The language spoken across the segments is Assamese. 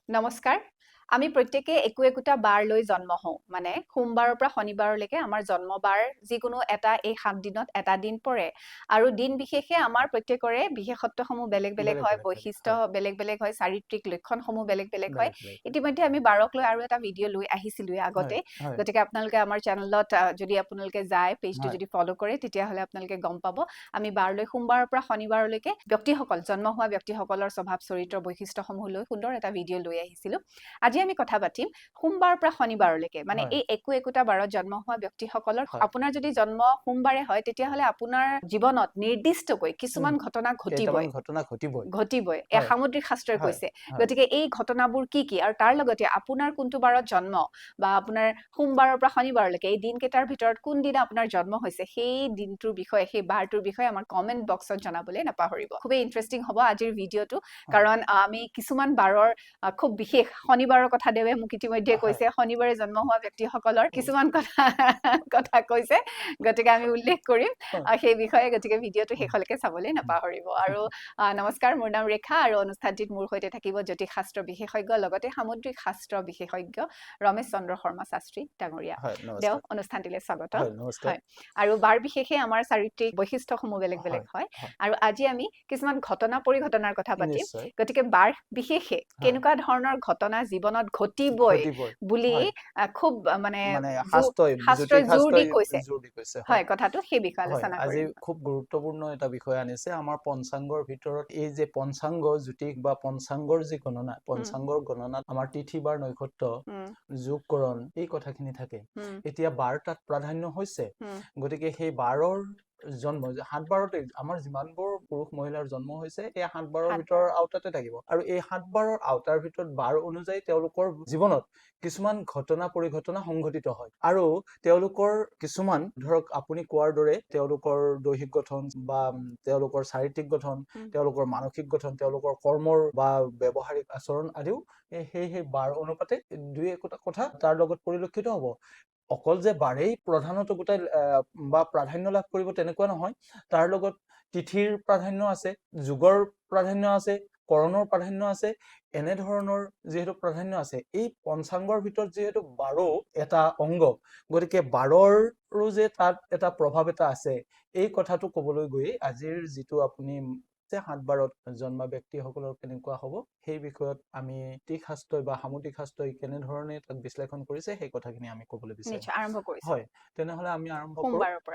নমস্কাৰ আমি প্ৰত্যেকে একোটা বাৰ লৈ জন্ম হওঁ মানে সোমবাৰৰ পৰা শনিবাৰলৈকে আমাৰ জন্মবাৰ যিকোনো এটা এই 7 দিনত এটা দিন পৰে আৰু দিন বিশেষে আমাৰ প্ৰত্যেকৰে বিশেষত্বসমূহ বেলেগ বেলেগ হয় বৈশিষ্ট্য বেলেগ বেলেগ হয় চাৰিত্ৰিক লক্ষণসমূহ বেলেগ বেলেগ হয় ইতিমধ্যে আমি বাৰক লৈ আৰু এটা ভিডিঅ' লৈ আহিছিলো আগতে গতিকে আপোনালোকে আমাৰ চেনেলত যদি আপোনালোকে যায় পেজটো যদি ফলো কৰে তেতিয়াহলে আপোনালোকে গম পাব আমি বাৰ লৈ সোমবাৰৰ পৰা শনিবাৰলৈকে ব্যক্তিসকল জন্ম হোৱা ব্যক্তিসকলৰ স্বভাৱ চৰিত্ৰ বৈশিষ্ট্যসমূহ লৈ সুন্দৰ এটা ভিডিঅ' লৈ আহিছিলো আজি আমি কথা পাতিম সোমবাৰৰ পৰা শনিবাৰলৈকে মানে এই একোটা বাৰত জন্ম হোৱা ব্যক্তিসকলৰ আপোনাৰ যদি জন্ম সোমবাৰে হয় তেতিয়াহলে আপোনাৰ জীৱনত নিৰ্দিষ্টকৈ কিছুমান ঘটনা ঘটিবই এই সামুদ্ৰিক শাস্ত্ৰই কৈছে গতিকে এই ঘটনাবোৰ কি আৰু তাৰ লগতে আপোনাৰ কোনটো বাৰত জন্ম বা আপোনাৰ সোমবাৰৰ পৰা শনিবাৰলৈকে এই দিনকেইটাৰ ভিতৰত কোন দিনা আপোনাৰ জন্ম হৈছে সেই দিনটোৰ বিষয়ে সেই বাৰটোৰ বিষয়ে আমাৰ কমেন্ট বক্সত জনাবলৈ নাপাহৰিব খুবেই ইন্টাৰেষ্টিং হ'ব আজিৰ ভিডিঅ'টো কাৰণ আমি কিছুমান বাৰৰ খুব বিশেষ শনিবাৰৰ কথা দেৱে মোক ইতিমধ্যে কৈছে শনিবাৰে জন্ম হোৱা ব্যক্তিসকলৰ কিছুমান কথা কৈছে গতিকে আমি উল্লেখ কৰিম সেই বিষয়ে গতিকে ভিডিঅ'টো শেষলৈকে চাবলৈ নাপাহৰিব আৰু নমস্কাৰ মোৰ নাম ৰেখা আৰু অনুষ্ঠানটিত মোৰ সৈতে থাকিব জ্যোতিষ শাস্ত্ৰ বিশেষজ্ঞ লগতে সামুদ্ৰিক শাস্ত্ৰ বিশেষজ্ঞ ৰমেশ চন্দ্ৰ শৰ্মা শাস্ত্ৰী ডাঙৰীয়া দেও অনুষ্ঠানটিলৈ স্বাগত হয় আৰু বাৰ বিশেষে আমাৰ চাৰিত্ৰিক বৈশিষ্ট্যসমূহ বেলেগ বেলেগ হয় আৰু আজি আমি কিছুমান ঘটনা পৰিঘটনাৰ কথা পাতিম গতিকে বাৰ বিশেষে কেনেকুৱা ধৰণৰ ঘটনা জীৱনত ঘটিবই বুলি খুব মানে শাস্ত্ৰই জোৰ দি কৈছে হয় কথাটো সেই বিষয়ে আলোচনা কৰিম আজি খুব গুৰুত্বপূৰ্ণ এটা বিষয় আনিছে আমাৰ পঞ্চাংগৰ ভিতৰত এই যে পঞ্চাংগ জ্যোতিষ বা পঞ্চাংগৰ যি গণনা পঞ্চাংগৰ গণনাত আমাৰ তিথি বাৰ নক্ষত্ৰ যোগকৰণ এই কথাখিনি থাকে এতিয়া বাৰ তাত প্ৰাধান্য হৈছে গতিকে সেই বাৰৰ জন্ম 7 বাৰতে আমাৰ যিমানবোৰ পুৰুষ মহিলাৰ জন্ম হৈছে এই 7 বাৰৰ ভিতৰৰ আওতাতে থাকিব আৰু এই 7 বাৰৰ আওতাৰ ভিতৰত বাৰ অনুযায়ী তেওঁলোকৰ জীৱনত কিছুমান ঘটনা পৰিঘটনা সংঘটিত হয় আৰু তেওঁলোকৰ কিছুমান ধৰক আপুনি কোৱাৰ দৰে তেওঁলোকৰ দৈহিক গঠন বা তেওঁলোকৰ শাৰীৰিক গঠন তেওঁলোকৰ মানসিক গঠন তেওঁলোকৰ কৰ্মৰ বা ব্যৱহাৰিক আচৰণ আদিও সেই বাৰ অনুপাতে দুই একটা কথা তাৰ লগত পৰিলক্ষিত হ'ব অকল যে বাৰেই প্ৰধানত গোটাই বা প্ৰাধান্য লাভ কৰিব তেনেকুৱা নহয় তাৰ লগত তিথিৰ প্ৰাধান্য আছে যুগৰ প্ৰাধান্য আছে কৰণৰ প্ৰাধান্য আছে এনে ধৰণৰ যেহেতু প্ৰাধান্য আছে এই পঞ্চাংগৰ ভিতৰত যেহেতু বাৰো এটা অংগ গতিকে বাৰৰো যে তাত এটা প্ৰভাৱ এটা আছে এই কথাটো ক'বলৈ গৈ আজিৰ যিটো আপুনি 7 বাৰত জন্ম ব্যক্তিসকলৰ কেনেকুৱা হ'ব সেই বিষয়ত আমি তিথি শাস্ত্ৰই বা সামুদ্ৰিক শাস্ত্ৰই কেনে ধৰণে তাক বিশ্লেষণ কৰিছে সেই কথাখিনি আমি ক'বলৈ বিচাৰিম নিশ্চয় আৰম্ভ কৰিছো হয় তেনেহলে আমি আৰম্ভ কৰো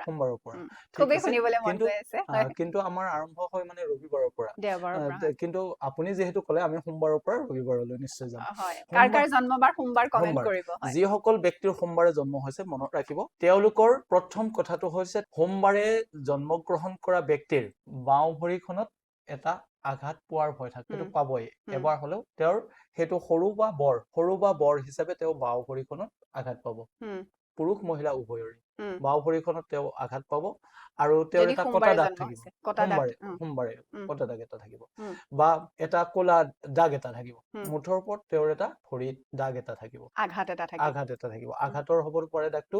সোমবাৰৰ পৰা খুবেই শুনিবলৈ মন গৈ আছে কিন্তু আমাৰ আৰম্ভ হয় মানে ৰবিবাৰৰ পৰা দেওবাৰৰ পৰা কিন্তু আপুনি যেহেতু ক'লে আমি সোমবাৰৰ পৰা ৰবিবাৰলৈ নিশ্চয় যাম হয় কাৰ জন্মবাৰ সোমবাৰ কমেন্ট কৰিব হয় যিসকল ব্যক্তিৰ সোমবাৰে জন্ম হৈছে মনত ৰাখিব তেওঁলোকৰ প্ৰথম কথাটো হৈছে সোমবাৰে জন্মগ্ৰহণ কৰা ব্যক্তিৰ বাওঁ ভৰিখনত এটা আঘাত পোৱাৰ ভয় থাকে সেইটো পাবই এবাৰ হলেও তেওঁৰ হেতু সৰু বা বৰ হিচাপে তেওঁ বাওঁ ভৰিখনত আঘাত পাব পুৰুষ মহিলা উভয়ৰে বাওঁ ভৰিখনত তেওঁ আঘাত পাব আৰু তেওঁৰ এটা কটা দাগ থাকিব সোমবাৰে কটা দাগ এটা থাকিব বা এটা কোলা দাগ এটা থাকিব মুঠৰ ওপৰত তেওঁৰ এটা ভৰিত দাগ এটা থাকিব আঘাত এটা থাকিব আঘাতৰ হবৰ পাৰে দাগটো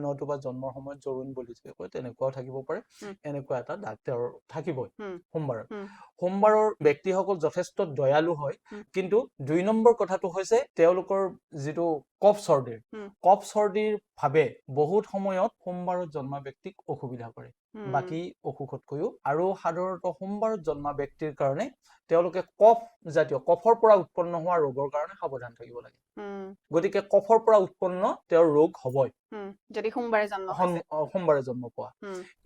নতুবা জন্মৰ সময়ত জৰুণ বুলি যে কয় তেনেকুৱাও থাকিব পাৰে এনেকুৱা এটা দাগ তেওঁৰ থাকিবই সোমবাৰৰ ব্যক্তিসকল যথেষ্ট দয়ালু হয় কিন্তু 2 নম্বৰ কথাটো হৈছে তেওঁলোকৰ যিটো কফ চৰ্দিৰ ভাবে বহুত সময়ত সোমবাৰত জন্ম ব্যক্তিক অসুবিধা কৰে বাকি অসুখতকৈও আৰু সাধাৰণতে সোমবাৰত জন্ম ব্যক্তিৰ কাৰণে তেওঁলোকে কফৰ পৰা উৎপন্ন হোৱা ৰোগৰ কাৰণে সাৱধান থাকিব লাগে গতিকে কফৰ পৰা উৎপন্ন তেওঁৰ ৰোগ হবই যদি সোমবাৰে জন্ম পোৱা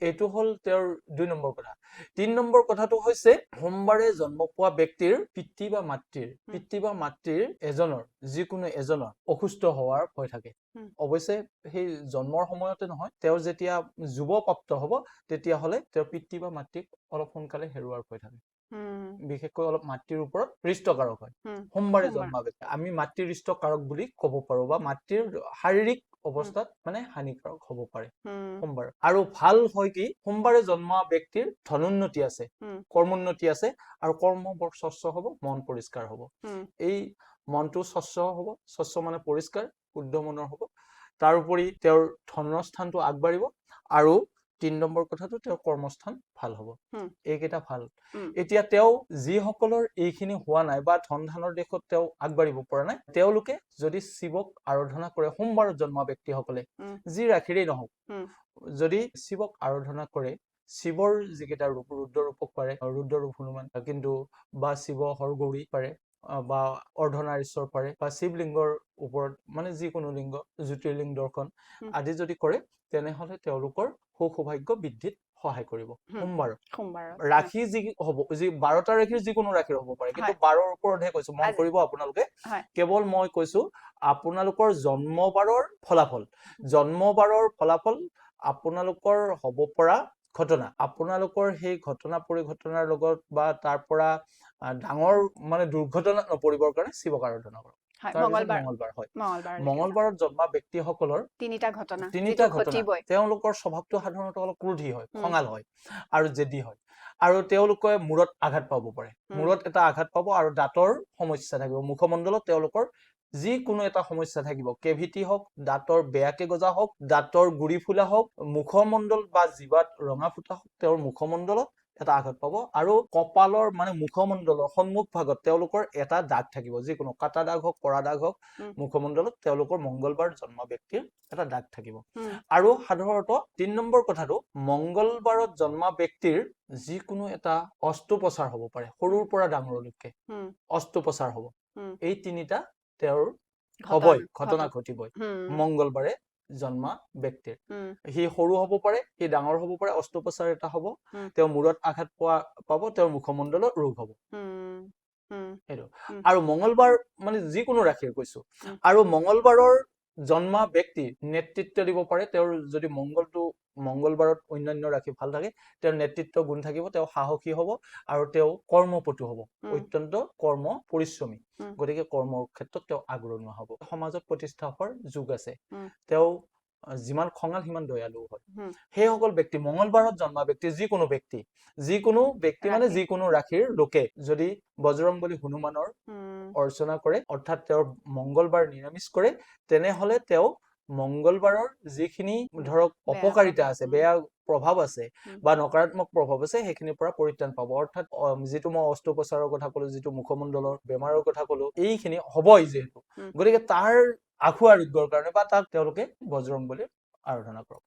এইটো হল তেওঁৰ 2 নম্বৰ কথা 3 নম্বৰ কথাটো হৈছে সোমবাৰে জন্ম পোৱা ব্যক্তিৰ পিতৃ বা মাতৃৰ এজনৰ যিকোনো এজনৰ অসুস্থ হোৱাৰ ভয় থাকে অৱশ্যে সেই জন্মৰ সময়তে নহয় তেওঁ যেতিয়া যুৱপ্ৰাপ্ত হ'ব তেতিয়া হলে তেওঁৰ পিতৃ বা মাতৃক অলপ সোনকালে হেৰুৱাৰ ভয় থাকে বিশেষকৈ অলপ মাতৃৰ ওপৰত ৰিষ্টকাৰক হয় সোমবাৰে জন্ম ব্যক্তি আমি মাতৃৰ ৰিষ্টকাৰক বুলি ক'ব পাৰো বা মাতৃৰ শাৰীৰিক অৱস্থাত মানে হানিকাৰক হ'ব পাৰে সোমবাৰ আৰু ভাল হয় কি সোমবাৰে জন্ম ব্যক্তিৰ ধনোন্নতি আছে কৰ্মোন্নতি আছে আৰু কৰ্ম বৰ স্বচ্ছ হ'ব মন পৰিষ্কাৰ হ'ব এই মনটো স্বচ্ছ মানে পৰিষ্কাৰ শুদ্ধ মনৰ হ'ব তাৰ উপৰি তেওঁৰ ধনৰ স্থানটো আগবাঢ়িব আৰু 3 নম্বৰ কথাটো তেওঁৰ কৰ্মস্থান ভাল হ'ব হুম। এইকেইটা ভাল উম, এতিয়া তেওঁ যিসকলৰ এইখিনি হোৱা নাই বা ধন ধানৰ দিশত তেওঁ আগবাঢ়িব পৰা নাই তেওঁলোকে যদি শিৱক আৰাধনা কৰে সোমবাৰত জন্মা ব্যক্তিসকলে উম, যি ৰাশিৰেই নহওক উম, যদি শিৱক আৰাধনা কৰে শিৱৰ যিকেইটা ৰূপ ৰুদ্ৰ ৰূপক পাৰে ৰুদ্ৰ ৰূপ হনুমান কিন্তু বা শিৱ হৰগৌৰী পাৰে বা অৰ্ধনাৰীশ্বৰ পাৰে বা শিৱলিংগৰ ওপৰত মানে যিকোনো লিংগ জ্যোতিৰ্লিংগ দৰ্শন উম, আদি যদি কৰে তেনেহলে তেওঁলোকৰ সৌভাগ্য বৃদ্ধিত সহায় কৰিব সোমবাৰত সোমবাৰত ৰাশি যি হ'ব যি 12টা ৰাশিৰ যিকোনো ৰাশিৰ হ'ব পাৰে কিন্তু হয় 12ৰ ওপৰতহে কৈছো মন আজি কৰিব আপোনালোকে হয় কেৱল মই কৈছো আপোনালোকৰ জন্মবাৰৰ ফলাফল আপোনালোকৰ হ'ব পৰা ঘটনা আপোনালোকৰ সেই ঘটনা পৰিঘটনাৰ লগত বা তাৰ পৰা ডাঙৰ মানে দুৰ্ঘটনাত নপৰিবৰ কাৰণে শিৱক আৰাধনা কৰক হয় তাৰপিছত মঙ্গলবাৰ মঙ্গলবাৰ হয় মঙ্গলবাৰলৈকে যাম মঙ্গলবাৰত জন্মা ব্যক্তিসকলৰ তিনিটা ঘটনা তিনিটা যিটো ঘটনা ঘটিবই তেওঁলোকৰ স্বভাৱটো সাধাৰণতে অলপ ক্ৰোধী হয় উম, খঙাল হয় আৰু জেদী হয় আৰু তেওঁলোকে মূৰত আঘাত পাব পাৰে উম, মূৰত এটা আঘাত পাব আৰু দাঁতৰ সমস্যা থাকিব মুখমণ্ডলত তেওঁলোকৰ যিকোনো এটা সমস্যা থাকিব কেভিটি হওক দাঁতৰ বেয়াকে গজা হওক দাঁতৰ গুৰি ফুলা হওক মুখমণ্ডল বা জিভাত ৰঙা ফুটা হওক তেওঁৰ মুখমণ্ডলত এটা আঘাত পাব আৰু কপালৰ মানে মুখমণ্ডলৰ সন্মুখ ভাগত তেওঁলোকৰ এটা দাগ থাকিব যিকোনো কাটা দাগ হওক কৰা দাগ হওক উম, মুখমণ্ডলত তেওঁলোকৰ মঙ্গলবাৰ জন্ম ব্যক্তিৰ এটা দাগ থাকিব উম, আৰু সাধাৰণতে 3 নম্বৰ কথাটো মঙ্গলবাৰত জন্মা ব্যক্তিৰ যিকোনো এটা অস্ত্ৰোপচাৰ হ'ব পাৰে সৰুৰ পৰা ডাঙৰলৈকে উম, অস্ত্ৰোপচাৰ হ'ব উম, এই তিনিটা তেওঁৰ ঘটনা হ'বই ঘটনা ঘটিবই উম, মঙ্গলবাৰে জন্মা ব্যক্তিৰ উম, সি সৰু হ'ব পাৰে সি ডাঙৰ হ'ব পাৰে অস্ত্ৰোপচাৰ এটা হ'ব উম, তেওঁ মূৰত আঘাত পাব তেওঁৰ মুখমণ্ডলত ৰোগ হ'ব উম, উম, সেইটো উম, আৰু মঙ্গলবাৰ মানে যিকোনো ৰাশিৰ কৈছো উম, আৰু মঙ্গলবাৰৰ জন্মা ব্যক্তি নেতৃত্ব দিব পাৰে তেওঁৰ যদি মঙ্গলবাৰত অন্যান্য ৰাশি ভাল থাকে তেওঁৰ নেতৃত্ব গুণ থাকিব তেওঁ সাহসী হ'ব আৰু তেওঁ কৰ্মপটু হ'ব উম, অত্যন্ত কৰ্ম পৰিশ্ৰমী উম, গতিকে কৰ্মৰ ক্ষেত্ৰত তেওঁ আগৰণুৱা হ'ব সমাজত প্ৰতিষ্ঠা হোৱাৰ যোগ আছে উম, তেওঁ যিমান খঙাল সিমান দয়ালু হয় উম, সেইসকল ব্যক্তি মঙ্গলবাৰত জন্মা ব্যক্তি যিকোনো ব্যক্তি মানে ৰাশি যিকোনো ৰাশিৰ লোকে যদি বজৰংবলী হনুমানৰ উম, অৰ্চনা কৰে অৰ্থাৎ তেওঁৰ মঙ্গলবাৰ নিৰামিষ কৰে তেনেহলে তেওঁ মঙ্গলবাৰৰ যিখিনি ধৰক বেয়া অপকাৰিতা প্ৰভাৱ, আছে বেয়া প্ৰভাৱ আছে উম, বা নকাৰাত্মক প্ৰভাৱ আছে সেইখিনিৰ পৰা পৰিত্ৰাণ পাব অৰ্থাৎ যিটো মই অস্ত্ৰোপচাৰৰ কথা কলো যিটো মুখমণ্ডলৰ বেমাৰৰ কথা কলো এইখিনি হ'বই যিহেতু উম, গতিকে তাৰ আশু আৰোগ্যৰ কাৰণে বা তাক তেওঁলোকে বজৰংবলীৰ আৰাধনা কৰক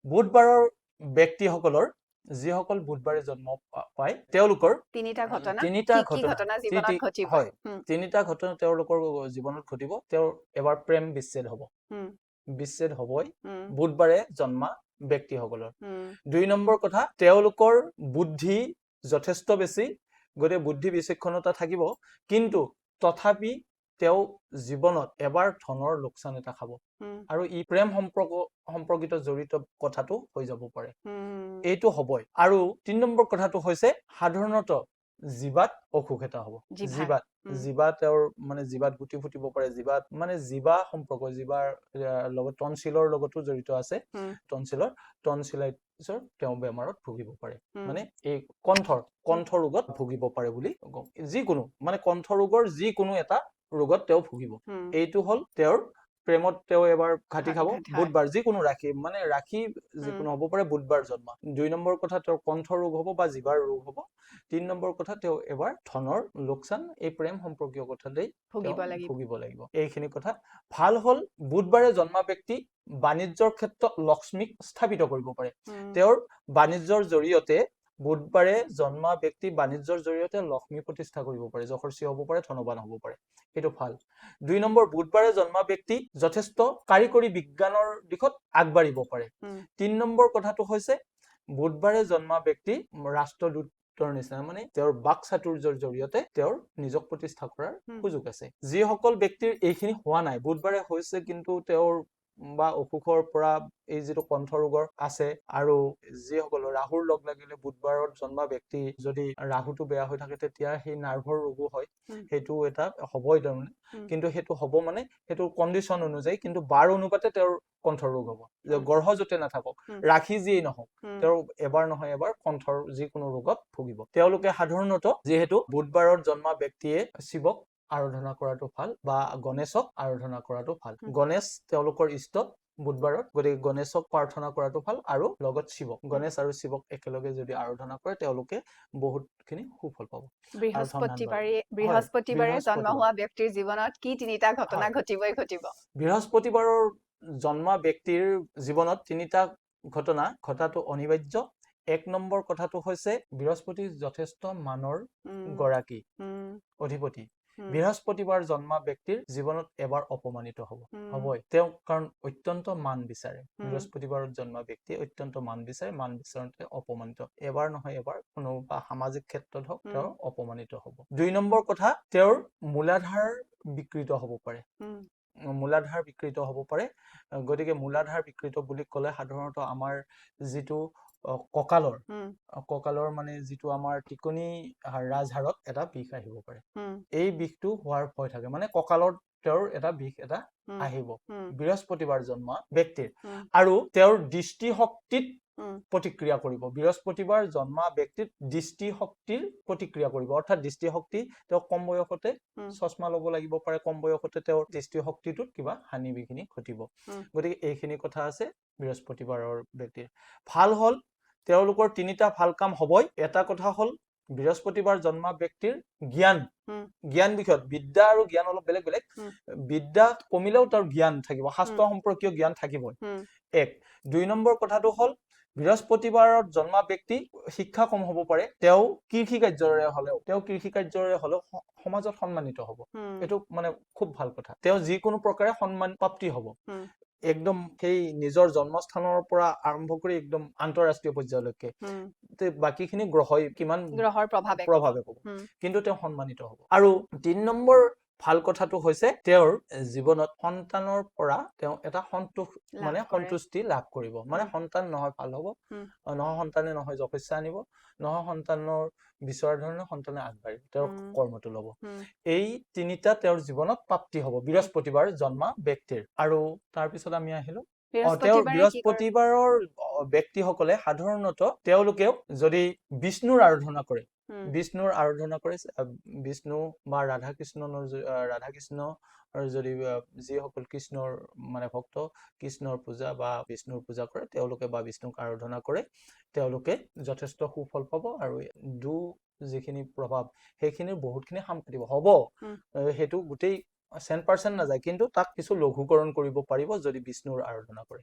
বুধবাৰৰ ব্যক্তিসকলৰ যিসকল বুধবাৰে জন্ম পায় তেওঁলোকৰ তিনিটা ঘটনা তিনিটা কি ঘটনা জীৱনত ঘটিবই হয় তিনিটা ঘটনা তেওঁলোকৰ জীৱনত ঘটিব তেওঁৰ এবাৰ প্ৰেম বিচ্ছেদ হ'ব উম, বিচ্ছেদ হ'বই উম, বুধবাৰে জন্মা ব্যক্তিসকলৰ উম, 2 নম্বৰ কথা তেওঁলোকৰ বুদ্ধি যথেষ্ট বেছি গতিকে বুদ্ধি বিচক্ষণতা থাকিব কিন্তু তথাপি তেওঁ জীৱনত এবাৰ ধনৰ লোকচান এটা খাব উম, আৰু ই প্ৰেম সম্পৰ্কিত জড়িত কথাটো হৈ যাব পাৰে উম, এইটো হ'বই আৰু 3 নম্বৰ কথাটো হৈছে সাধাৰণতে জিভাত অসুখ এটা হ'ব জিভাৰ উম, জিভাত তেওঁৰ মানে জিভাত গুটি ফুটিব পাৰে জিভাত মানে জিভা সম্পৰ্ক জিভাৰ লগত টনচিলৰ লগতো জড়িত আছে উম, টনচিলাইটিছৰ তেওঁ বেমাৰত ভুগিব পাৰে উম, মানে এই কণ্ঠ ৰোগত ভুগিব পাৰে বুলি যিকোনো মানে কণ্ঠ ৰোগৰ যিকোনো এটা ৰোগত তেওঁ ভুগিব উম, এইটো হ'ল তেওঁৰ প্ৰেমত তেওঁ এবাৰ ঘাটি খাব হয়, বুধবাৰ যিকোনো ৰাশি মানে ৰাশি উম, যিকোনো হ'ব পাৰে বুধবাৰ জন্ম 2 নম্বৰ কথা তেওঁৰ কণ্ঠ ৰোগ হ'ব বা জিভাৰ ৰোগ হ'ব 3 নম্বৰ কথা তেওঁ এবাৰ ধনৰ লোকচান এই প্ৰেম সম্পৰ্কীয় কথাতেই তেওঁ ভুগিব লাগিব এইখিনি কথা ভাল হ'ল বুধবাৰে জন্মা ব্যক্তি বাণিজ্যৰ ক্ষেত্ৰত লক্ষ্মীক স্থাপিত কৰিব পাৰে উম, তেওঁৰ বাণিজ্যৰ জৰিয়তে বুধবাৰে জন্মা ব্যক্তি বাণিজ্যৰ জৰিয়তে লক্ষ্মী প্ৰতিষ্ঠা কৰিব পাৰে যশস্বী হ'ব পাৰে ধনৱান হ'ব পাৰে এইটো ভাল 2 নম্বৰ বুধবাৰে জন্মা ব্যক্তি যথেষ্ট কাৰিকৰী বিজ্ঞানৰ দিশত আগবাঢ়িব পাৰে উম, 3 নম্বৰ কথাটো হৈছে বুধবাৰে জন্মা ব্যক্তি ৰাষ্ট্ৰদূতৰ নিচিনা মানে তেওঁৰ বাক চাতুৰ্যৰ জৰিয়তে তেওঁৰ নিজক প্ৰতিষ্ঠা কৰাৰ সুযোগ আছে যিসকল ব্যক্তিৰ এইখিনি হোৱা নাই বুধবাৰে হৈছে কিন্তু তেওঁৰ বা অসুখৰ পৰা এই যিটো কণ্ঠ ৰোগৰ আছে আৰু যিসকল ৰাহুৰ লগ লাগিলে বুধবাৰত জন্মা ব্যক্তি যদি ৰাহুটো বেয়া হৈ থাকে তেতিয়া সেই নাৰ্ভৰ ৰোগো হয় সেইটো এটা হ'বই তাৰমানে কিন্তু সেইটো হ'ব মানে সেইটো কণ্ডিশ্যন অনুযায়ী কিন্তু বাৰ অনুপাতে তেওঁৰ কণ্ঠ ৰোগ হ'ব গ্ৰহ যতে নাথাকক ৰাশি যিয়েই নহওক তেওঁ এবাৰ নহয় এবাৰ কণ্ঠৰ যিকোনো ৰোগত ভুগিব তেওঁলোকে সাধাৰণতে যিহেতু বুধবাৰত জন্মা ব্যক্তিয়ে শিৱক আৰাধনা কৰাটো ভাল বা গণেশক আৰাধনা কৰাটো ভাল গণেশ তেওঁলোকৰ ইষ্ট বুধবাৰত, গতিকে গণেশক প্ৰাৰ্থনা কৰাটো ভাল আৰু লগত শিৱক, গণেশ আৰু শিৱক একেলগে যদি আৰাধনা কৰে তেওঁলোকে বহুতখিনি সুফল পাব। বৃহস্পতিবাৰে জন্ম হোৱা ব্যক্তিৰ জীৱনত কি তিনিটা ঘটনা ঘটিবই ঘটিব? বৃহস্পতিবাৰৰ জন্মা ব্যক্তিৰ জীৱনত তিনিটা ঘটনা ঘটাটো অনিবাৰ্য। 1 নম্বৰ কথাটো হৈছে বৃহস্পতি যথেষ্ট মানৰ গৰাকী অধিপতি। বৃহস্পতিবাৰ জন্মা ব্যক্তিৰ জীৱনত এবাৰ অপমানিত হ'বই তেওঁ, কাৰণ অত্যন্ত মান বিচাৰে। বৃহস্পতিবাৰত জন্মা ব্যক্তি অত্যন্ত মান বিচাৰে, মান বিচাৰোঁতে অপমানিত এবাৰ নহয় এবাৰ কোনোবা সামাজিক ক্ষেত্ৰত হওক তেওঁ অপমানিত হ'ব। 2 নম্বৰ কথা, তেওঁৰ মূলাধাৰ বিকৃত হ'ব পাৰে। মূলাধাৰ বিকৃত হ'ব পাৰে। গতিকে মূলাধাৰ বিকৃত বুলি ক'লে সাধাৰণতে আমাৰ যিটো কঁকালৰ মানে যিটো আমাৰ টিকনি ৰাজহাড়ত এটা বিষ আহিব পাৰে। এই বিষটো হোৱাৰ ভয় থাকে, মানে কঁকালত তেওঁৰ এটা বিষ এটা আহিব বৃহস্পতিবাৰ জন্মা ব্যক্তিৰ। আৰু তেওঁৰ দৃষ্টিশক্তিত প্ৰতিক্ৰিয়া কৰিব। বৃহস্পতিবাৰ জন্মা ব্যক্তিত দৃষ্টিশক্তিৰ প্ৰতিক্ৰিয়া কৰিব, অৰ্থাৎ দৃষ্টিশক্তি তেওঁ কম বয়সতে চশমা ল'ব লাগিব পাৰে, কম বয়সতে তেওঁৰ দৃষ্টিশক্তিটোত কিবা হানি বিঘিনি ঘটিব। গতিকে এইখিনি কথা আছে বৃহস্পতিবাৰৰ ব্যক্তিৰ। ভাল হ'ল তেওঁলোকৰ তিনিটা ভাল কাম হ'বই। এটা কথা হ'ল বৃহস্পতিবাৰ জন্মা ব্যক্তিৰ জ্ঞান বিষয়ত, বিদ্যা আৰু জ্ঞান অলপ বেলেগ বেলেগ। বিদ্যা কমিলেও তাৰ জ্ঞান থাকিব, শাস্ত্ৰ সম্পৰ্কীয় জ্ঞান থাকিবই। 1। 2 নম্বৰ কথাটো হ'ল বৃহস্পতিবাৰত জন্মা ব্যক্তি শিক্ষা কম হ'ব পাৰে, তেওঁ কৃষি কাৰ্যৰে হ'লেও সমাজত সন্মানিত হ'ব। এইটো মানে খুব ভাল কথা। তেওঁ যিকোনো প্ৰকাৰে সন্মান প্ৰাপ্তি হ'ব। একদম সেই নিজৰ জন্মস্থানৰ পৰা আৰম্ভ কৰি একদম আন্তঃৰাষ্ট্ৰীয় পৰ্যায়লৈকে বাকীখিনি গ্ৰহৰ প্ৰভাৱে হ'ব, কিন্তু তেওঁ সন্মানিত হ'ব। আৰু 3 নম্বৰ ভাল কথাটো হৈছে তেওঁৰ জীৱনত সন্তানৰ পৰা তেওঁ এটা সন্তুষ্টি লাভ কৰিব। মানে সন্তান নহয় ভাল হ'ব, নহয় সন্তানে নহয় যশস্যা আনিব, নহয় সন্তানৰ বিচৰা ধৰণে সন্তানে আগবাঢ়িব, তেওঁৰ কৰ্মটো ল'ব। এই তিনিটা তেওঁৰ জীৱনত প্ৰাপ্তি হ'ব বৃহস্পতিবাৰ জন্মা ব্যক্তিৰ। আৰু তাৰপিছত আমি আহিলো তেওঁৰ বৃহস্পতিবাৰৰ ব্যক্তিসকলে সাধাৰণতে তেওঁলোকেও যদি বিষ্ণুৰ আৰাধনা কৰে, বিষ্ণু বা ৰাধা কৃষ্ণৰ যদি যিসকল কৃষ্ণৰ মানে ভক্ত, কৃষ্ণৰ পূজা বা বিষ্ণুৰ পূজা কৰে তেওঁলোকে বা বিষ্ণুক আৰাধনা কৰে, তেওঁলোকে যথেষ্ট সুফল পাব। আৰু যিখিনি প্ৰভাৱ সেইখিনিৰ বহুতখিনি সাম কাটিব হ'ব। সেইটো গোটেই 100% নাযায়, কিন্তু তাক কিছু লঘুকৰণ কৰিব পাৰিব যদি বিষ্ণুৰ আৰাধনা কৰে।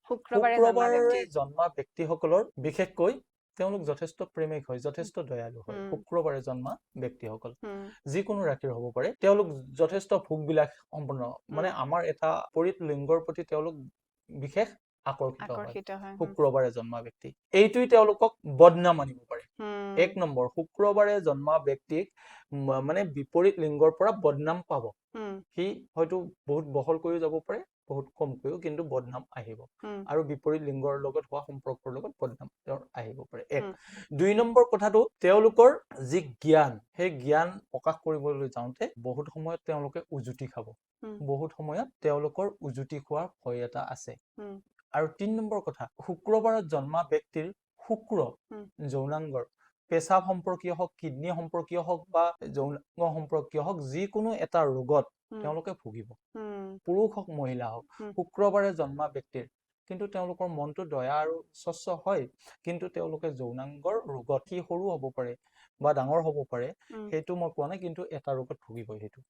শুক্ৰবাৰে জন্মা ব্যক্তিসকলৰ বিশেষকৈ তেওঁলোক যথেষ্ট প্ৰেমিক হয়, যথেষ্ট দয়ালু হয়। শুক্ৰবাৰে জন্মা ব্যক্তিসকল যিকোনো ৰাশিৰ হ'ব পাৰে, তেওঁলোক যথেষ্ট ভোগবিলাক সম্পন্ন, মানে আমাৰ এটা পৰিত লিংগৰ প্ৰতি তেওঁলোক বিশেষ আকৰ্ষিত হয়। শুক্ৰবাৰে জন্মা ব্যক্তি এইটোই তেওঁলোকক বদনাম আনিব পাৰে। 1 নম্বৰ, শুক্ৰবাৰে জন্মা ব্যক্তিক মানে বিপৰীত লিংগৰ পৰা বদনাম পাব। সি হয়তো বহুত বহলকৈও যাব পাৰে, বহুত কমকৈও, কিন্তু বদনাম আহিব। আৰু বিপৰীত লিংগৰ লগত হোৱা সম্পৰ্কৰ লগত বদনাম তেওঁৰ আহিব পাৰে। 1। 2 নম্বৰ কথাটো, তেওঁলোকৰ যি জ্ঞান, সেই জ্ঞান প্ৰকাশ কৰিবলৈ যাওঁতে বহুত সময়ত তেওঁলোকে উজুতি খাব, বহুত সময়ত তেওঁলোকৰ উজুতি খোৱাৰ ভয় এটা আছে। আৰু 3 নম্বৰ কথা, শুক্ৰবাৰত জন্মা ব্যক্তিৰ শুক্ৰ যৌনাংগৰ পেচাব সম্পৰ্কীয় হওক, কিডনী সম্পৰ্কীয় হওক বা যৌনাংগ সম্পৰ্কীয় হওক, যিকোনো এটা ৰোগত তেওঁলোকে ভুগিব, পুৰুষ হওক মহিলা হওক। শুক্ৰবাৰে জন্মা ব্যক্তিৰ কিন্তু তেওঁলোকৰ মনটো দয়া আৰু স্বচ্ছ হয়, কিন্তু তেওঁলোকে যৌনাংগৰ ৰোগত, সি সৰু হ'ব পাৰে বা ডাঙৰ হ'ব পাৰে, সেইটো মই কোৱা নাই, কিন্তু এটা ৰোগত ভুগিবই সেইটো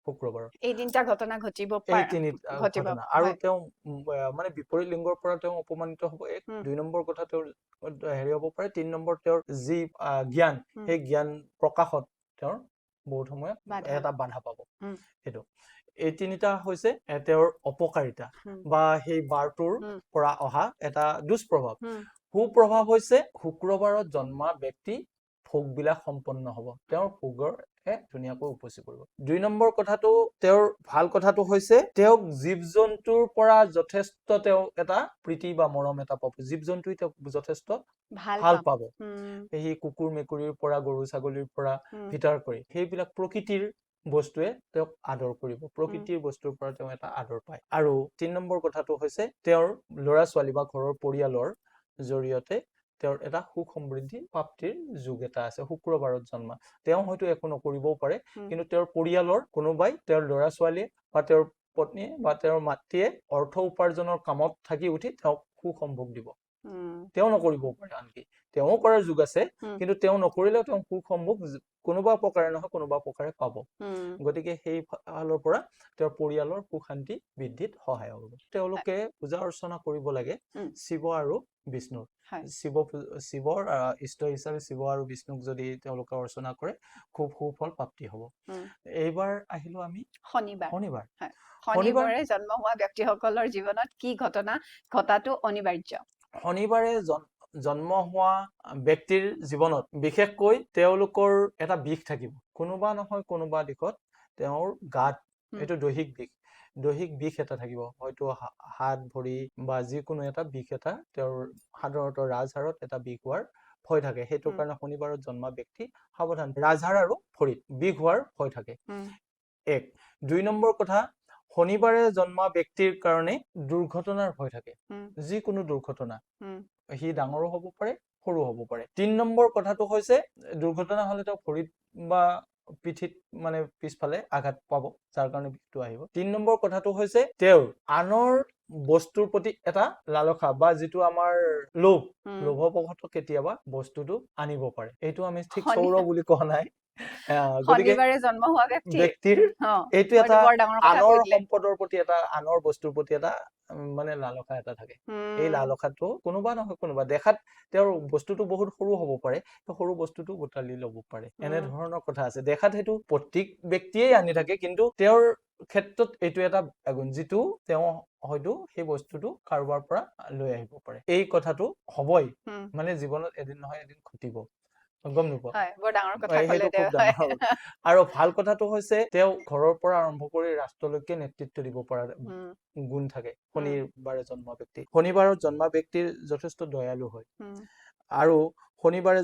শুক্ৰবাৰত। এই তিনিটা ঘটনা ঘটিব পাৰে, আৰু তেওঁ মানে বিপৰীত লিংগৰ পৰা তেওঁ অপমানিত হ'ব। 1। 2 নম্বৰ কথা, তেওঁৰ হেৰি হ'ব পাৰে। 3 নম্বৰ, তেওঁৰ যি জ্ঞান, সেই জ্ঞান প্ৰকাশত তেওঁৰ বহুত সময়ত এটা বাধা পাব। সেইটো এই তিনিটা হৈছে তেওঁৰ অপকাৰিতা বা সেই বাৰটোৰ পৰা অহা এটা দুষ্প্ৰভাৱ। সুপ্ৰভাৱ হৈছে শুক্ৰবাৰত জন্মা ব্যক্তি ভোগবিলাক সম্পন্ন হ'ব, তেওঁৰ ভোগৰ ধুনীয়াকৈ উপচি পৰিব। 2 নম্বৰ কথাটো, তেওঁৰ ভাল কথাটো হৈছে তেওঁক জীৱ জন্তুৰ পৰা যথেষ্ট তেওঁ এটা প্ৰীতি বা মৰম এটা পাব। জীৱ জন্তুই তেওঁক যথেষ্ট ভাল পাব। সেই কুকুৰ মেকুৰীৰ পৰা, গৰু ছাগলীৰ পৰা ভিতৰ কৰি সেইবিলাক প্ৰকৃতিৰ বস্তুৱে তেওঁক আদৰ কৰিব, প্ৰকৃতিৰ বস্তুৰ পৰা তেওঁ এটা আদৰ পায়। আৰু 3 নম্বৰ কথাটো হৈছে তেওঁৰ ল'ৰা ছোৱালী বা ঘৰৰ পৰিয়ালৰ জৰিয়তে তেওঁৰ এটা সুখ সমৃদ্ধি প্ৰাপ্তিৰ যোগ এটা আছে। শুক্ৰবাৰত জন্মা তেওঁ হয়তো একো নকৰিবও পাৰে, কিন্তু তেওঁৰ পৰিয়ালৰ কোনোবাই, তেওঁৰ ল'ৰা ছোৱালী বা তেওঁৰ পত্নীয়ে বা তেওঁৰ মাতৃয়ে অৰ্থ উপাৰ্জনৰ কামত থাকি উঠি তেওঁক সুসম্ভোগ দিব। তেওঁ নকৰিবও পাৰে, আনকি তেওঁ কৰাৰ যুগ আছে, কিন্তু তেওঁ নকৰিলেও তেওঁ সুসম্ভোগ কোনোবা প্ৰকাৰে নহয় কোনোবা প্ৰকাৰে পাব। গতিকে সেই ফালৰ পৰা তেওঁৰ পৰিয়ালৰ সুখ শান্তি বৃদ্ধিত সহায় হ'ব। তেওঁলোকে পূজা অৰ্চনা কৰিব লাগে শিৱ আৰু বিষ্ণুৰ। শিৱৰ ইষ্ট হিচাপে শিৱ আৰু বিষ্ণুক যদি তেওঁলোকে অৰ্চনা কৰে খুব সুফল প্ৰাপ্তি হ'ব। এইবাৰ আহিলো আমি শনিবাৰ। শনিবাৰে জন্ম হোৱা ব্যক্তিসকলৰ জীৱনত কি ঘটনা ঘটাটো অনিবাৰ্য? শনিবাৰে জন্ম হোৱা ব্যক্তিৰ জীৱনত বিশেষকৈ তেওঁলোকৰ এটা বিষ থাকিব, কোনোবা নহয় কোনোবা দিশত তেওঁৰ গাত এইটো দৈহিক বিষ এটা থাকিব, হয়তো হাত ভৰি বা যিকোনো এটা বিষ এটা তেওঁৰ সাধাৰণতে ৰাজহাড়ত এটা বিষ হোৱাৰ ভয় থাকে। সেইটো কাৰণে শনিবাৰত জন্মা ব্যক্তি সাৱধান, ৰাজহাড় আৰু ভৰিত বিষ হোৱাৰ ভয় থাকে। 1 2 নম্বৰ কথা, শনিবাৰে জন্মা ব্যক্তিৰ কাৰণে দুৰ্ঘটনাৰ ভয় থাকে, যিকোনো দুৰ্ঘটনা, সি ডাঙৰো হ'ব পাৰে সৰু হ'ব পাৰে। 3 নম্বৰ কথাটো হৈছে দুৰ্ঘটনা হলে তেওঁ ভৰিত বা পিঠিত মানে পিছফালে আঘাত পাব, যাৰ কাৰণে বিষটো আহিব। 3 নম্বৰ কথাটো হৈছে তেওঁৰ আনৰ বস্তুৰ প্ৰতি এটা লালসা বা যিটো আমাৰ লোভবশত কেতিয়াবা বস্তুটো আনিব পাৰে। এইটো আমি ঠিক চৌৰ বুলি কোৱা নাই, গতিকে জন্ম হোৱা ব্যক্তিৰ এইটো এটা আনৰ সম্পদৰ প্ৰতি এটা আনৰ বস্তুৰ প্ৰতি এটা মানে লালসা এটা থাকে। এই লালসাটো কোনোবা নহয় কোনোবা দেখাত তেওঁৰ বস্তুটো বহুত সৰু হ'ব পাৰে, সৰু বস্তুটো বুটালি ল'ব পাৰে, এনে ধৰণৰ কথা আছে। দেখাত সেইটো প্ৰত্যেক ব্যক্তিয়েই আনি থাকে, কিন্তু তেওঁৰ ক্ষেত্ৰত এইটো এটা গুণ যিটো তেওঁ হয়তো সেই বস্তুটো কাৰোবাৰ পৰা লৈ আহিব পাৰে। এই কথাটো হবই, মানে জীৱনত এদিন নহয় এদিন ঘটিব, গম নোপোৱা? সেইটো খুব ডাঙৰ। আৰু ভাল কথাটো হৈছে তেওঁ ঘৰৰ পৰা আৰম্ভ কৰি ৰাষ্ট্ৰলৈকে নেতৃত্ব দিব পৰা গুণ থাকে শনিবাৰে জন্মা ব্যক্তি। শনিবাৰত জন্মা ব্যক্তিৰ যথেষ্ট দয়ালু হয়, আৰু শনিবাৰে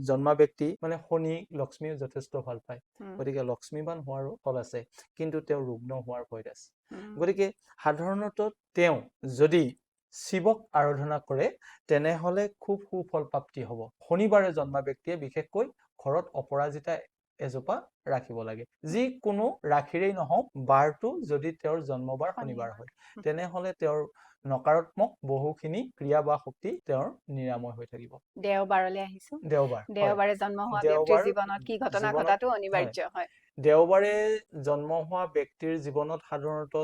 জন্মা ব্যক্তি মানে শনি লক্ষ্মীও যথেষ্ট ভাল পায়, গতিকে লক্ষ্মীবান হোৱাৰো ফল আছে, কিন্তু তেওঁ ৰুগ্ন হোৱাৰ ভয় আছে। গতিকে সাধাৰণতে তেওঁ যদি শিৱক আৰাধনা কৰে তেনেহলে খুব সুফল প্ৰাপ্তি হ'ব। শনিবাৰে জন্মা ব্যক্তিয়ে বিশেষকৈ ঘৰত অপৰাজিতা এজোপা ৰাখিব লাগে, যিকোনো ৰাখিৰেই নহওক, বাৰটো যদি তেওঁৰ জন্মবাৰ শনিবাৰ হয় তেনেহলে তেওঁৰ নকাৰাত্মক বহুখিনি ক্ৰিয়া বা শক্তি তেওঁৰ নিৰাময় হৈ থাকিব। দেওবাৰলৈ আহিছো। দেওবাৰে জন্ম হোৱা ব্যক্তিৰ জীৱনত কি ঘটনা ঘটাটো অনিবাৰ্য হয়? দেওবাৰে জন্ম হোৱা ব্যক্তিৰ জীৱনত সাধাৰণতে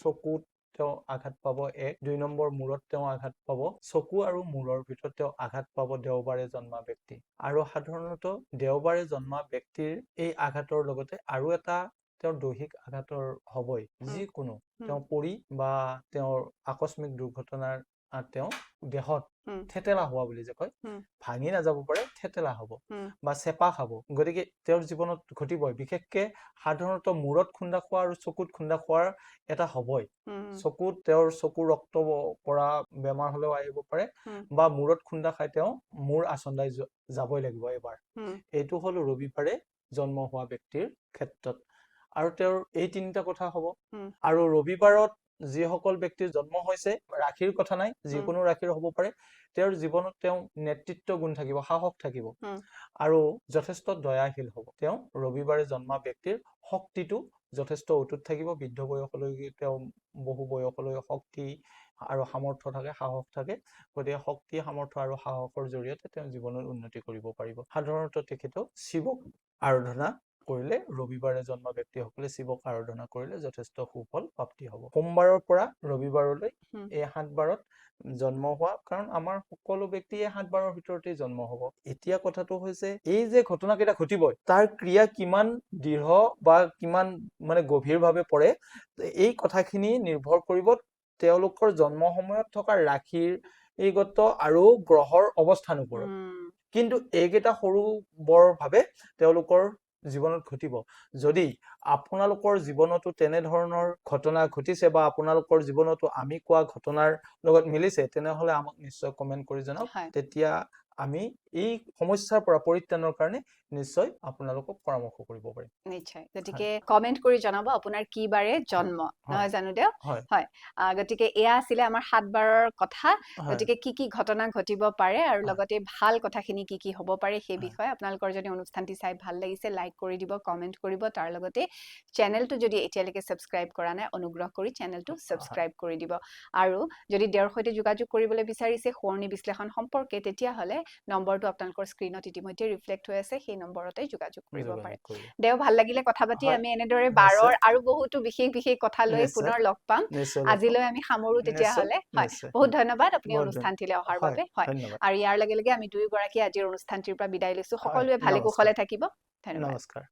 চকুত তেওঁ আঘাত পাব। 1 2 নম্বৰ মূৰত তেওঁ আঘাত পাব, চকু আৰু মূৰৰ ভিতৰত তেওঁ আঘাত পাব দেওবাৰে জন্মা ব্যক্তি। আৰু সাধাৰণতে দেওবাৰে জন্মা ব্যক্তিৰ এই আঘাতৰ লগতে আৰু এটা তেওঁৰ দৈহিক আঘাতৰ হবই, যিকোনো তেওঁ পৰি বা তেওঁৰ আকস্মিক দুৰ্ঘটনাৰ তেওঁ দেহত থেতেলা হোৱা বুলি যে কয়, ভাঙি নাযাব পাৰে, থেতেলা হ'ব বা চেপা খাব। গতিকে তেওঁৰ জীৱনত ঘটিবই, বিশেষকে সাধাৰণতে মূৰত খুন্দা খোৱা আৰু চকুত খুন্দা খোৱাৰ এটা হবই। চকুত তেওঁৰ চকু ৰক্ত পৰা বেমাৰ হলেও আহিব পাৰে, বা মূৰত খুন্দা খাই তেওঁ মূৰ আচন্দাই যাবই লাগিব এবাৰ। এইটো হল ৰবিবাৰে জন্ম হোৱা ব্যক্তিৰ ক্ষেত্ৰত, আৰু তেওঁৰ এই 3টা কথা হব। আৰু ৰবিবাৰত যিসকল ব্যক্তিৰ জন্ম হৈছে, ৰাশিৰ কথা নাই, যিকোনো ৰাশিৰ হ'ব পাৰে, তেওঁৰ জীৱনত তেওঁ নেতৃত্ব গুণ থাকিব, সাহস থাকিব, আৰু যথেষ্ট দয়াশীল হ'ব। তেওঁ ৰবিবাৰে জন্মা ব্যক্তিৰ শক্তিটো যথেষ্ট অটুট থাকিব, বৃদ্ধ বয়সলৈকে তেওঁ বহু বয়সলৈ শক্তি আৰু সামৰ্থ্য থাকে, সাহস থাকে। গতিকে শক্তি সামৰ্থ্য আৰু সাহসৰ জৰিয়তে তেওঁ জীৱনত উন্নতি কৰিব পাৰিব। সাধাৰণতে তেখেতক শিৱক আৰাধনা কৰিলে, ৰবিবাৰে জন্মা ব্যক্তিসকলে শিৱক আৰাধনা কৰিলে যথেষ্ট সুফল প্ৰাপ্তি হ'ব। সোমবাৰৰ পৰা ৰবিবাৰলৈ এই 7 বাৰত জন্ম হোৱা, কাৰণ আমাৰ সকলো ব্যক্তি এই 7 বাৰৰ ভিতৰতে জন্ম হ'ব। এতিয়া কথাটো হৈছে এই যে ঘটনাকেইটা ঘটিবই, তাৰ ক্ৰিয়া কিমান দৃঢ় বা কিমান মানে গভীৰভাৱে পৰে, এই কথাখিনি নিৰ্ভৰ কৰিব তেওঁলোকৰ জন্ম সময়ত থকা ৰাশিৰ এইগত আৰু গ্ৰহৰ অৱস্থান ওপৰত। কিন্তু এইকেইটা সৰু বৰ ভাৱে তেওঁলোকৰ জীৱনত ঘটিব। যদি আপোনালোকৰ জীৱনতো তেনেধৰণৰ ঘটনা ঘটিছে বা আপোনালোকৰ জীৱনতো আমি কোৱা ঘটনাৰ লগত মিলিছে, তেনেহলে আমাক নিশ্চয় কমেন্ট কৰি জনাওক, তেতিয়া আমি এই সমস্যাৰ পৰা পৰিত্ৰাণৰ কাৰণে নিশ্চয় আপোনালোকক পৰামৰ্শ কৰিব পাৰিম নিশ্চয় গতিকে কমেন্ট কৰি জনাব আপোনাৰ কি বাৰে জন্ম নহয় জানো দেও হয় গতিকে এয়া আছিলে আমাৰ 7 বাৰৰ কথা গতিকে কি ঘটনা ঘটিব পাৰে আৰু লগতে ভাল কথাখিনি কি হ'ব পাৰে সেই বিষয়ে আপোনালোকৰ যদি অনুষ্ঠানটি চাই ভাল লাগিছে লাইক কৰি দিব কমেন্ট কৰিব তাৰ লগতে চেনেলটো যদি এতিয়ালৈকে সাবস্ক্ৰাইব কৰা নাই অনুগ্ৰহ কৰি চেনেলটো সাবস্ক্ৰাইব কৰি দিব আৰু যদি দেওৰ সৈতে যোগাযোগ কৰিবলৈ বিচাৰিছে শুৱনি বিশ্লেষণ সম্পৰ্কে তেতিয়া হলে নম্বৰটো আপোনালোকৰ স্ক্ৰীনত ইতিমধ্যে ৰিফ্লেক্ট হৈ আছে সেই নম্বৰতে যোগাযোগ কৰিব পাৰে দেও ভাল লাগিলে কথা পাতি আমি এনেদৰে বাৰৰ আৰু বহুতো বিশেষ কথা লৈ পুনৰ লগ পাম আজিলৈ আমি সামৰো তেতিয়া হলে হয় বহুত ধন্যবাদ আপুনি অনুষ্ঠানটিলে অহাৰ বাবে হয় আৰু ইয়াৰ লগে লগে আমি দুয়োগৰাকী আজিৰ অনুষ্ঠানটিৰ পৰা বিদায় লৈছো সকলোৱে ভালে কুশলে থাকিব ধন্যবাদ নমস্কাৰ